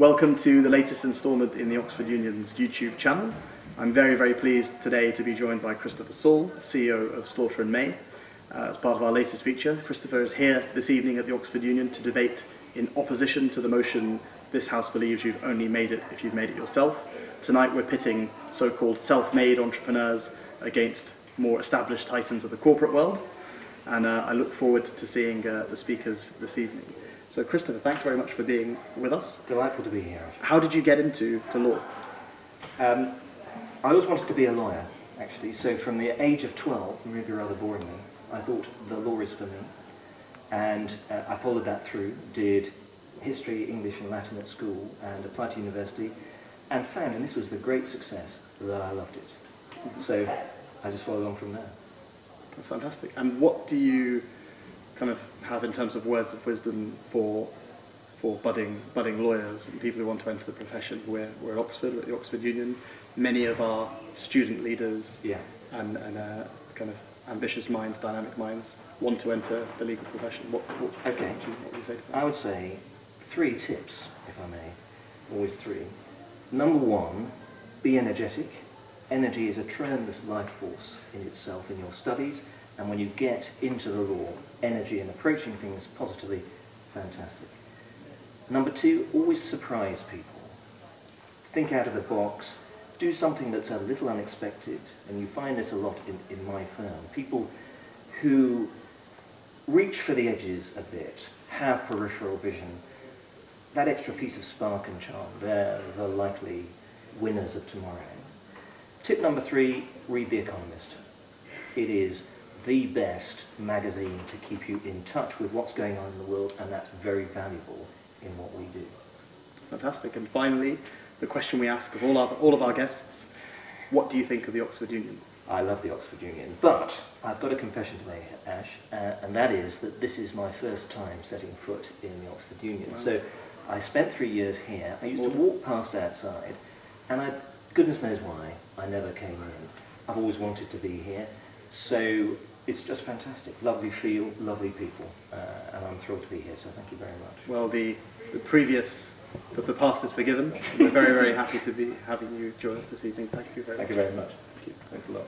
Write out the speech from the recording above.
Welcome to the latest instalment in the Oxford Union's YouTube channel. I'm very, very pleased today to be joined by Christopher Saul, CEO of Slaughter and May. As part of our latest feature, Christopher is here this evening at the Oxford Union to debate in opposition to the motion "This House believes you've only made it if you've made it yourself." Tonight we're pitting so-called self-made entrepreneurs against more established titans of the corporate world, and I look forward to seeing the speakers this evening. So Christopher, thanks very much for being with us. Delightful to be here. How did you get into law? I always wanted to be a lawyer, actually. So from the age of 12, maybe rather boringly, I thought the law is for me. And I followed that through, did history, English and Latin at school, and applied to university, and found, and this was the great success, that I loved it. So I just followed on from there. That's fantastic. And what do you kind of have in terms of words of wisdom for budding lawyers and people who want to enter the profession? We're at Oxford, we're at the Oxford Union. Many of our student leaders and kind of ambitious minds, dynamic minds, want to enter the legal profession. What would you say to them? I would say 3 tips, if I may. Always 3. Number 1, be energetic. Energy is a tremendous life force in itself in your studies, and when you get into the law, energy and approaching things positively, fantastic. Number 2, always surprise people. Think out of the box, do something that's a little unexpected, and you find this a lot in my firm. People who reach for the edges a bit, have peripheral vision, that extra piece of spark and charm, they're the likely winners of tomorrow. Tip number 3, read The Economist. It is the best magazine to keep you in touch with what's going on in the world, and that's very valuable in what we do. Fantastic. And finally, the question we ask of all of our guests: what do you think of the Oxford Union? I love the Oxford Union, but I've got a confession to make, Ash, and that is that this is my first time setting foot in the Oxford Union. Wow. So I spent 3 years here. I used to walk past outside, and goodness knows why, I never came in. I've always wanted to be here, so it's just fantastic. Lovely feel, lovely people, and I'm thrilled to be here, so thank you very much. Well, the past is forgiven. We're very, very happy to be having you join us this evening. Thank you very much. Thank you very much. Thank you. Thanks a lot.